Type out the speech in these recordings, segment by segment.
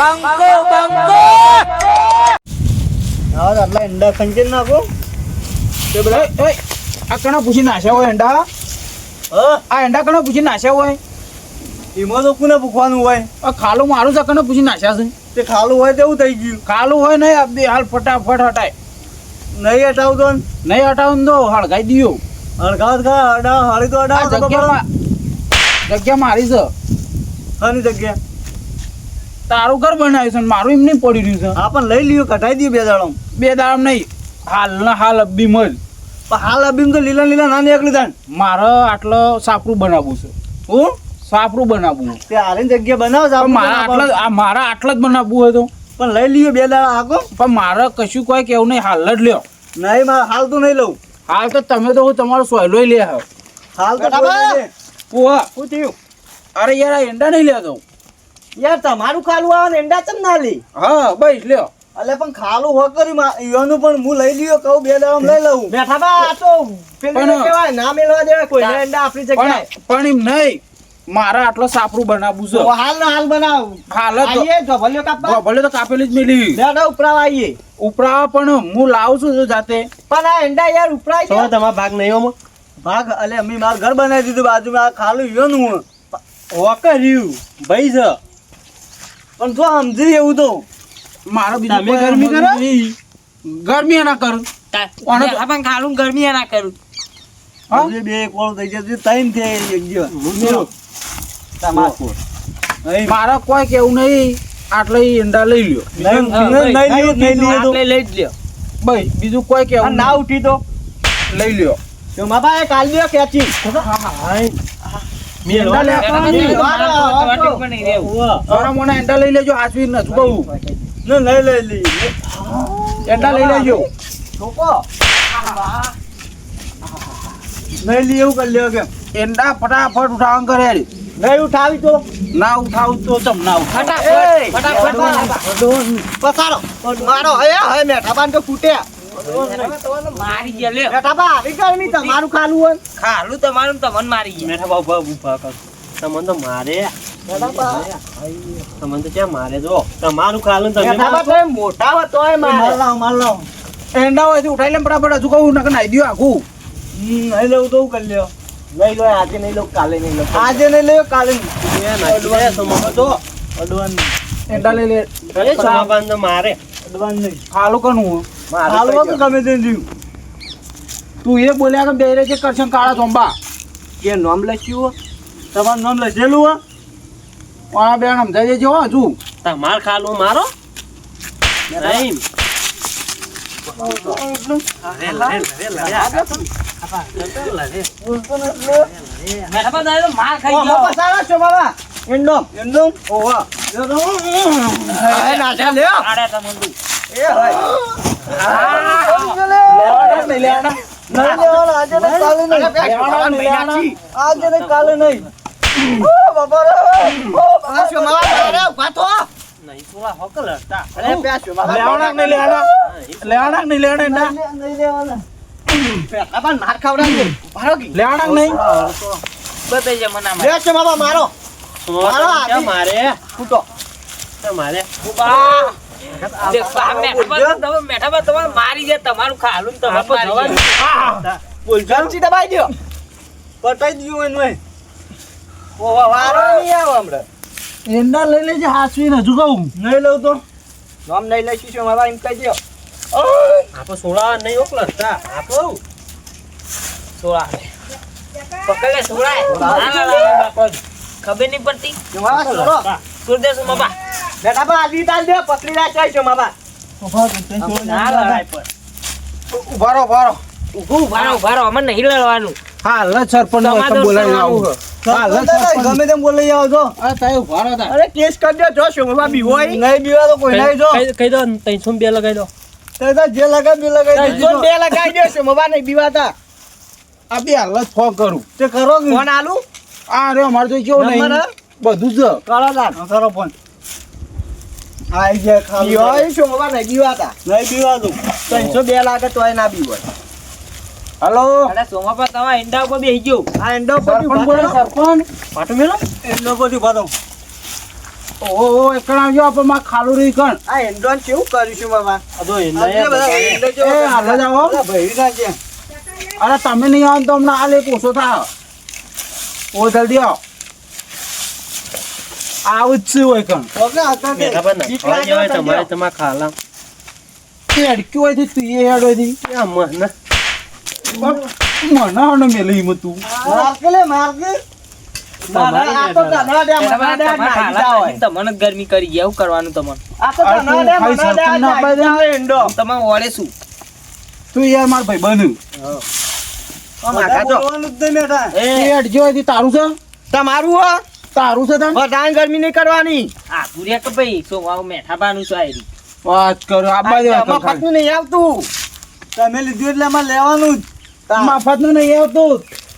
બંકો બંકો આવો આટલા અંડા ખંચેર નાખો તે બધા ઓય આ કણા પૂછી નાખ્યા હોય અંડા આ અંડા કણા પૂછી નાખ્યા હોય એમાં તો કોને પૂછવાનું હોય આ ખાલું મારું છે કણા પૂછી નાખ્યા છે તે ખાલું હોય તેવું થઈ ગયું ખાલું હોય નહીં આ બે હાલ ફટાફટ હટાય નહીં હટાવતો ને નહીં હટાવું તો હળગાઈ દીયો અડઘા ખા અડા હાળી તો આ અડા જગ્યા મારી છે ખાની જગ્યા તારું ઘર બનાવ્યું છે ને મારું એમ નહીં પડી રહ્યું છે હા પણ લઈ લ્યો કઢાઈ દઈએ બે દાડમ બે દાડમ નહીં હાલ ના હાલ અબ્બી મળ પણ હાલ અભીમ તો લીલા લીલા ના નીકળી જાય મારે આટલો સાપરું બનાવવું છે હું સાપરું બનાવવું તે હારીની જગ્યા બનાવો છે પણ મારા આટલા જ બનાવવું હોય તો પણ લઈ લ્યો બે દાડા હાકો પણ મારે કશું કોઈ કેવું નહીં હાલ જ લ્યો નહીં મારે હાલ તો નહીં લઉં હાલ તો તમે તો હું તમારો સોયલો લે આવો હાલ તો ઓવા શું થયું અરે યાર આ એંડા નહીં લેતો યાર તમારું ખાલું આવે ને એંડા ચમ ના લી હા બસ લ્યો અલે પણ ખાલું હો કરી ઈવાનું પણ હું લઈ લ્યો કહું બે દાડા લઈ લઉં બેઠા બા આ તો પેલું કેવાય ના મેલવા દેવાય કોઈને એંડા આપણી જગ્યાએ પણ એમ નહીં મારા આટલો સાપરું બનાવવું છે હાલ ના હાલ બનાવ હાલ જ આઈએ ભલ્યો કાપવા ભલે તો કાપેલી જ મેલી દાડા ઉપરાવા આઈએ ઉપરા પણ હું લાવું છું જો જાતે પણ આ એંડા યાર ઉપરાય છે તમારા ભાગ નહીં હોમાં ભાગ અલે અમે મારું ઘર બનાવી દીધું બાજુમાં આ ખાલું ઈવાનું હું ઓકર્યું ભાઈ છે પણ જો સમજી એવું તો મારો બીજું તમે ગરમી કરો? ગરમી ના કરું પણ ખાલું ગરમી ના કરું હા? હજુ બે કોળ થઈ જશે ત્રણ થઈ એક દિવસ તમાકુ મારે કોઈ કેવું નહીં આટલે ઈંડા લઈ લ્યો આપણે લઈ જ લ્યો ભાઈ બીજું કોઈ કેવું ના ઉઠી તો લઈ લ્યો તો માપા એ કાલ દો ખેંચી ઈંડા લે તારા મને ઈંડા લઈ લેજો આસવી નથી કહું લઈ લઈ ઈંડા લઈ લેજો છોકો નહીં લી એવું કરી લેવો કેમ ઈંડા ફટાફટ ઉઠાવન કરે નહીં ઉઠાવી તો ના ઉઠાવું તો તમ ના ઉઠાવ પસારો મારો હે મેઠા બાન તો ફૂટ્યા મારી ગયા લ્યો મેઠા બા આવી ગરમી તમારું ખાલું હોય ખાલું તમારું તમને મારી ગયા મેઠા બાબા ઉભા કર તમને તો મારે મેઠા બા તમને તો ક્યાં મારે જો તમારું ખાલું તમે મેઠા બા તો મોટા હતો એ માર લાવ એંડા હોય તો ઉઠાઈ લે ફટાફટ હજુ કહું નકર નાઈ દો આખું નહીં લઉં તો કરી લ્યો લઈ લો આજે નહીં લો કાલે નહીં લો આજે નહીં લયો કાલે અડવાન એંડા લઈ લે એ સાબાન તો મારે અડવાન નહીં ખાલું કનું હાલવા તો ગમે તે જીવ તું એ બોલ્યા કે બેરે છે કરશન કાળા ચોંબા કે નામ લખ્યું તમારું નામ લખેલું હો વાળા બેન સમજાઈ દેજો હજુ તમાર ખાલું મારો નહીં મેઠા પર દાદા માર ખાઈ ગયો પસારા છો બાબા એંડો ઓવા એ નાચા લ્યો આડે તમને એ ભાઈ આજે ને કાલે નહીં બાબા રે નહીં થોડા હોકલ હતા લેવાના નહીં લેવાના લેવાના નહીં લેવાના એંડા માર ખાવડાવજો ભારો કી લેવાના નહીં બતાઈ જા મને લે છે બાબા મારો મારો ક્યાં મારે ફૂટો ક્યાં મારે ઉબા મેઠા પર તમારે મારી જાય તમારું ખાલું ને તમારે મારી જાય. બોલચી દબાઈ દો પટાઈ દીધું એનું ઓવા વારો નહીં આવ હમણાં એંડા લઈ લેજે હાસવીને હજુ કહું નહીં લઉં તો નામ નહીં લઈશું છું મારા એમ કહી દો આપો સોળા નહીં ઓકલ હતા આપો સોળા પકડ લે સોળાય ખબર નહીં પડતી મારા છોડો સુરદેશ બાબા બેટા બા આજી તાલ દે પકડી રાખી છો માબા ના લડાય પર ઉભારો ઉભારો ઉભારો અમને નહીં લડવાનું હા લ સરપંચ તમારે તમે બોલાવી આવું હા લ સરપંચ ગમે તેમ બોલાઈ આવો છો આ તાય ઉભારો તા અરે કેસ કરી દો જો શું બાબા બીવાય નહીં બીવા તો કોઈ નહીં જો કહી દો 302 લગાઈ દો તે તો જે લગાવી બે લગાવી દે બે લગાવી દે છે બાબા નહીં બીવાતા આ બે હાલ જ ફોન કરું તે કરો ફોન આલુ આ રે અમાર તો કેવું નહીં નંબર બધું જ કરો દાદ કરો ફોન આઈ જે ખાલી બીવાય શું બાબા નહીં બીવાતા નહીં બીવાતું 302 લાગે તોય ના બીવાય હાલો અરે સોમાપા તમારા ઈંડા ઉપર બેસી ગયો આ એન્ડો પર સરપંચ બોલે સરપંચ પાટો મેલો એન્ડો પર ઉભા તો ઓહો એકણ આવજો પણ માં ખાલું રહી કણ આ એન્ડોન કેવું કર્યું છે બાબા આ તો એના આજે બધા એન્ડો એ જેવો હાલો જાઓ બધા ભૈરીના છે. અરે તમે નહીં આવો ને તો હમણાં હાલ એક ઓછો થાય ઓ જલ્દી આવો આવું જ છે હોય કણ ઓકે, આ તો મેઠા પર જીત ના લાગ્યો તમારે કરજો. તમારા ખાલા હેડક્યું હોય તું એ હેડ હોય આ મને મને હણ મેલી હિંમત તું માર કે લે, માર કે. તમારે આ તો ધનાડ્યા, તમારા મનાડ્યા, તમારા નાહી ખાલા જાઓ. ખાઈને તમને જ ગરમી કરી ગયા એવું કરવાનું તમને આ તો અરે તું ધનાડ્યા, ખાઈ મનાડ્યા, સરપંચ ના નાહી પાડે. જાઓ એન્ડો. તમારે ઓળે શું તું યાર માર ભાઈ બન્યું બધા બોલવાનું જ નહીં બેઠા. હેડજો હોય તારું છે તમારું હો? તારું છે તને બધાને ગરમી નહીં કરવાની. આ પૂર્યા કે ભાઈ શું આવું મેઠાબાનું શું આયરી વાત કરો આબા દે આમાં ખર્ચું નહીં આવતું. તમે લીધું એટલે અમારે લેવાનું જ. મફત નું નહીં આવતું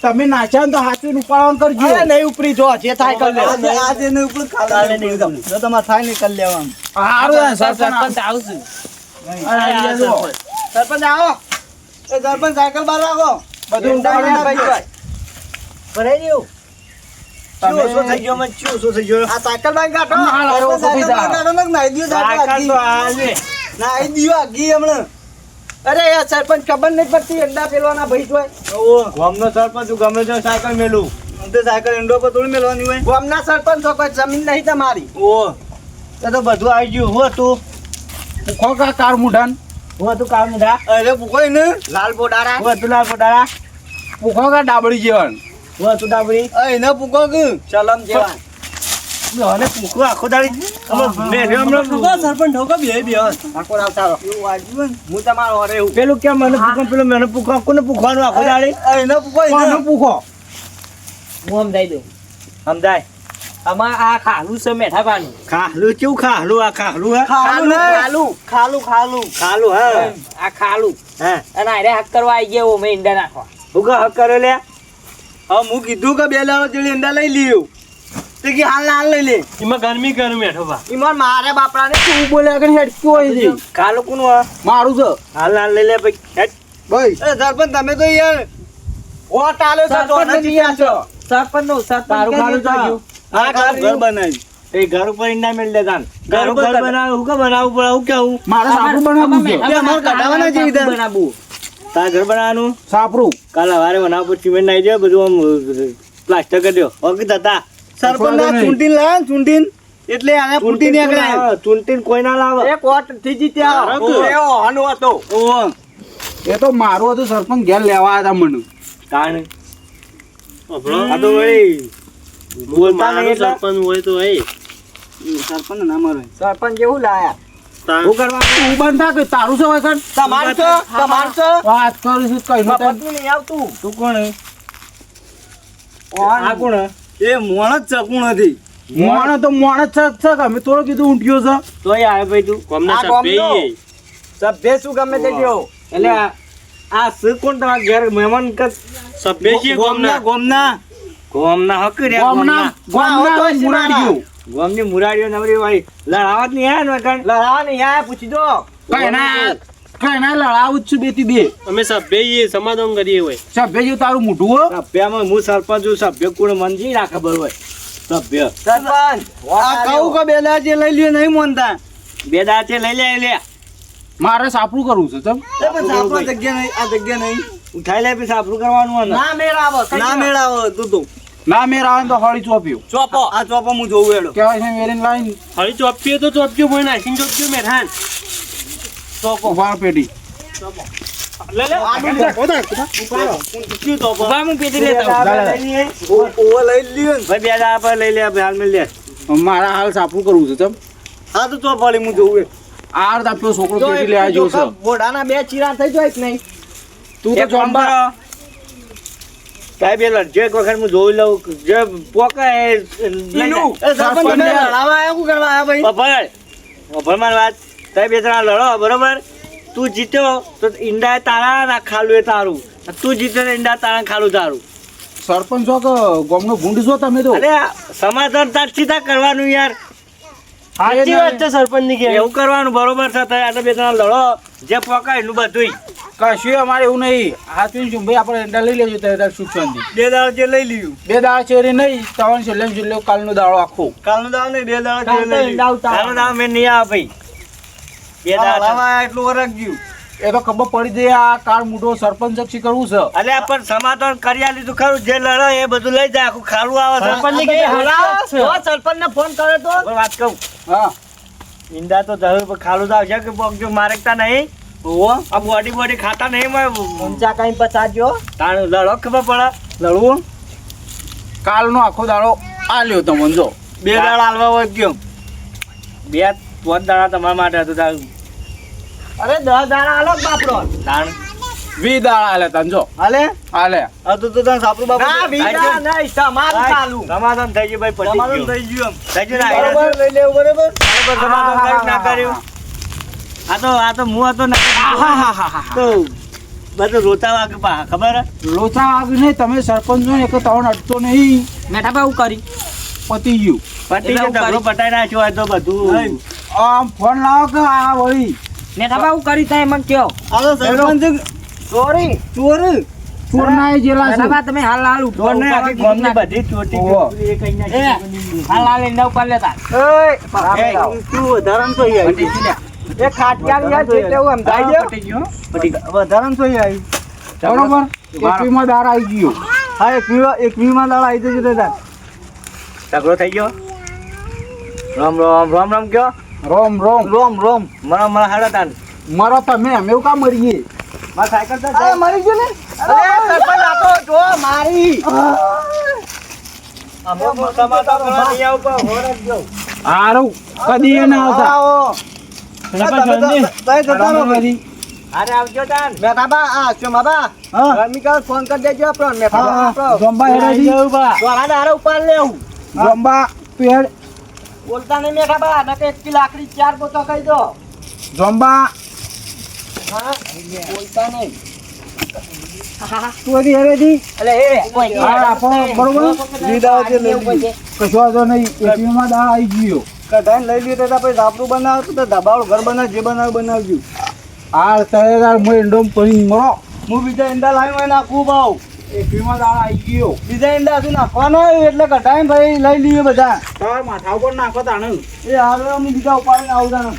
તમે નાચ્યા ને તો હાથું ઉપાડવાનું કરજો અરે નહીં ઉપરી જો જે થાય કરી લે. આજે નહીં ઉપરી, કાલે નહીં ઉપરી. જો તમારે થાય નહીં કરી લેવાનું. હારું સરપંચ આવશું સરપંચ આવો. એ સરપંચ સાયકલ બહાર રાખો. બધું ઉડાડીને ભાઈ ભાઈ. ભરાઈ રહ્યું તમે- શું થઈ ગયો મને? શું થઈ ગયો? આ સાયકલ બાઈક કાઢો. ના, ના, સરપંચ સાયકલ ઊભી બાઈક થા. કાઢો ને નાહી દ્યો સાયકલ આગી. નાહી દ્યો આગી હમણાં. અરે યાર સરપંચ ખબર નહીં પડતી અંડા પેલવાના ભાઈ જોય. ગામનો સરપંચ ગમે તે સાયકલ મેલું આમ તો સાયકલ એંડો પર થોડી મેલવાની હોય. ગામના સરપંચ છો, કોઈ જમીન નહીં તમારી. તો બધું આવી ગયું હું તું પૂખો કા કાર મુઢાન હું તું કામ ના અરે ભૂખોય ને લાલ બોડારા. હું તું લાલ પટારા પૂખો કા ડાબડી જેવાન હું તું ડાબરી એને પૂકો કે ચલમ જેવા. અને પૂકું આખો દાડી સરપંચ ઢોકો બે આખો રાત આવો. એવું વાગ્યું ને? હું તમારો અરે એવું. પેલું કેમ મને પૂકો પેલું મને પૂકો કોને પૂખવાનું આખો દાડી એને પૂકો કોનો એને. પૂખો હું સમજાઈ દઉં સમજાય આમાં આ ખાલું છે મેઠાબાનું ખાલું કેવું ખાલું આ ખાલું હા ખાલું ને? ખાલું ખાલું. ખાલું હા આ ખાલું હા અને આરે હક કરવા આવી ગયા મેં ઈંડા નાખવા હું કા હક કરે લે હવે હું કીધું કે બે લાવો જેડી અંડા લઈ લ્યો. તે કે હાલ લઈ લે. એમાં ગરમી ગરમ બેઠો બા ઈમાન મારે બાપરાને તું બોલે આગળ હેડક્યું હોય છે ખાલું કોનું હા મારું છે હાલ લઈ લે ભાઈ હેટ. ભાઈ એ સરપંચ તમે તો યાર ઓટ આલ્યો છે તો સરપંચ નથી આલ્યો. સરપંચ નો સરપંચ તારું ખાલું ક્યાં ચાલ્યું? ગયું? આ ઘર બનાવ્યું. એ ઘર ઉપર ઈંડા મેળ દે તાન ઘર ઘર ઉપર ઉપર બનાવ હું કે બનાવવું પડે હું કેવું મારે સાપરું બનાવવું છે બે અમારે કાઢવાના છે ઈધર. બનાવવું તાર ઘર બનાવવાનું સાપરું કાલે વારે બનાવ પર સિમેન્ટ નાખી દે બધું આમ પ્લાસ્ટર કરી દો ઓકે દાદા સરપંચ ના ચૂંટીને લાવ્યા ને ચૂંટીને એટલે આને ફૂટી નીકળ્યા. ચૂંટીને કોઈ ના લાવે એક ઓટ થી જીત્યા. બરાબર. એવો હાનો હતો. ઓહો. એ તો મારું હતું સરપંચ ઘેર લેવા આવ્યા હતા મને તાણ આ તો વળી બોલતા નહીં એટલે સરપંચ હોય તો એ સરપંચ ના મારે. સરપંચ જેવું લાયા. શું કરવા તું બંધ થા કે તારું છે હોય કણ તમારું છે? તમારું છે? વાત કરું છું કઈ નો મફતનું નહીં આવતું. તું કોણ હે? આ કોણ? એ મોણ જ ચકું નથી. મોણ તો મોણ જ છે કે અમે થોડું કીધું ઊંટ્યો છે તોય આવે ભાઈ તું કોમના આ કોમનો. સભ્ય ઈ. સભ્ય શું ગમે તે કયો. એટલે આ શું કોણ તમારા ઘેર મહેમાન કર સભ્ય છે ગોમના કોમના ગોમના હક રહ્યા ગામના ગામના તો જ મુરાડીઓ ગોમની મુરાડીઓ નવરી ભાઈ લડાવત નહીં આયા ને કણ લડાવા નહીં આયા પૂછી દો. કઈના લડાવું જ છું બેથી બે અમે સભ્ય ઈ સમાધાન કરીએ હોય સભ્ય જેવું તારું મોઢું હો સભ્યમાં હું સરપંચ છું સભ્ય કોણ મન જી ના ખબર હોય સભ્ય સરપંચ આ કહું કે બેલા જે લઈ લ્યો નહીં મોનતા. બે દાંતે લઈ લે મારે સાપરું કરવું છે ચમ એ પણ આપણો જગ્યા નહીં, આ જગ્યા નહીં. ઉઠાઈ લે પછી સાપરું કરવાનું હોય ને ના મેળાવો. ના મેળાવો તું તો. ના મેર આવે ને તો હળી ચોપ્યું ચોપો. આ ચોપો હું જોઉં એડો. કહેવાય છે વેરીને લાઈન હળી ચોપ્યો તો ચોપ્યો ભાઈ નાખીને ચોપ્યો મેઠાન ઉભા પેટી લે લે ઉભા હું પેટી લેતા આવું. ઓવો લઈ લ્યો ને. ભાઈ બે દાડા પર લઈ લે હાલ મિલ લે મારા હાલ સાપરું કરવું છે ચમ હા તો ચોપાડી હું જોઉં એ. આર તાપ્યો છોકરો પેટી લે આવ્યો છે ઘોડાના બે ચીરા થઈ જાય કે નહીં. તું તો ચોંબા કાંઈ બે લડજો એક વખત હું જોઈ લઉં જે પોકે એ લઈ લે. એ સરપંચ તમે લડાવા આયા શું કરવા આયા ભાઈ? અભળ મારી વાત તમે બે જણા લડો બરોબર તું જીત્યો તો ઈંડા તારા ના ખાલું એ તારું તું જીત્યો તો ઈંડા તારા ખાલું તારું સરપંચ છો કે ગામનો ભૂંડ છો તમે તો અરે સમાધાન તાર સીધા કરવાનું યાર સાચી વાત છે સરપંચ ની એવું કરવાનું બરોબર છે તમે આ તો બે જણા લડો જે પોકાય એનું બધું કશું અમારે એવું નહીં હાથું છું ભાઈ આપણે એંડા લઈ લેજો ત્યારે સુખ શાંતિ 2 દાડા જે લઈ લીધું 2 દાડા ચેરી નહીં તવન છેલ્લે કાલનો દાડો આખો કાલનો દાડો નહીં 2 દાડા જે લઈ લીધું તારું નામ મેં નહીં આવે ભાઈ બે દાડા લાવા એટલું વરખ ગયું એ તો ખબર પડી જાય આ કાળ મોટો સરપંચ શક્ષી કરવું છે અલ્યા પણ સમાધાન કરી આલી તું ખરું જે લડો એ બધું લઈ જાય આખું ખાલું આવે સરપંચની કઈ હરાવ જો સરપંચને ફોન કરે તો વાત કહું હા ઈંડા તો જરૂર પણ ખાલું તો આવશે કે પગ જો મારેકતા નહીં ઓહો આ બોડી ખાતા નહીં મેં ઊંચા કઈ પચાજો તારું લડો ખબર પડે લડવું કાલનો આખો દાડો આ લ્યો તમને જો 2 દાડા હાલવા હોય ગયો 2 દાડા તમારા માટે હતું તારું અરે 10 દાડા આલો બાપરો તાણ 20 દાડા હાલે તને જો હાલે હાલે આ તો તને સાપરું બાપુ ના બીજા નહીં સમાન ચાલુ સમાધાન થઈ ગયું ભાઈ પતી સમાધાન ગયું થઈ ગયું થઈ ગયું ને બરોબર લઈ લેવું બરોબર બરોબર સમાધાન કર્યું ના કર્યું આ તો હું હતો ના તો બધું રોતા વાગે પા ખબર હે લોચા વાગ્યું નહીં તમે સરપંચ છો ને એક તવણ અડતો નહીં મેઠા બા હું કરી પતી ગયું પતી એટલે ગયું ઢગલો પટાઈ નાખ્યો હોય તો બધું આમ ફોન લાવો કે આ વળી મેઠા બા હું કરી થાય મને કયો આ તો સરપંચ સોરી ચોર ચોરના જેલા મેઠા છે બા તમે હાલ હાલ ઉઠો તો ને આખી ગામની બધી ચોટી ઓહો. ગઈ એ કઈ એ નાખી હાલ હાલ એંડા ઉપર લેતા તું વધારાનું તો અહીં આવી એ ખાટિયા યાર જે તેવું એમ થાય છે પતી ગયું પતી ગયું વધારાનું તો અહીં આવી બરોબર એકવીમાં દાર આવી ગયો હા એકવીમાં દાડા આવી જશે દાદા ઝઘડો થઈ ગયો રામ રામ રામ રામ કયો રોમ રોમ રોમ મને હાડા તાન મરો તમે અમે એવું કામ મરીએ મારા સાયકલ તો અરે મરી ગયો ને અરે સરપંચ આ તો જો મારી અમુક સમાધાન કરવા નહીં આવું પણ હોરજ જો હારું કદી એ ના આવતા આવો તય જતા રહો કદી અરે આવજો તાન મેઠા બા આ છે માબા હા રમિકા ફોન કરી દેજો આપણો મેઠા બા આપણો જોંબા હેરાજી દ્વારા દાડા ઉપર લેવું જોંબા તું હેડ બોલતા નહીં મેઠા બા નકે એક કી લાકડી 4 પોતો કહી દો જોંબા હા બોલતા નહીં તું હજી હેરેજી એટલે એ કોઈ હા આપો બરોબર લીધા છે લઈ લીધી. કશો વાંધો નહીં એકવીમાં દાર આવી ગયો કઢાઈને લઈ લીધો તો પછી ધાબળું બનાવતું તો ધાબાળું ઘર બનાવ જે બનાવજો આ તળેદાર મોય એંડોમ પડી મરો હું બીજા ઈંડા લાવી હોય નાખું ભાવ એકવીમાં દાર આવી ગયો બીજા ઈંડા શું નાખવાનો હોય એટલે કઢાઈને ભાઈ લઈ લઈએ બધા તાર માથા ઉપર નાખો તાણ એ હાલ હું બીજા ઉપાડીને આવું તાણ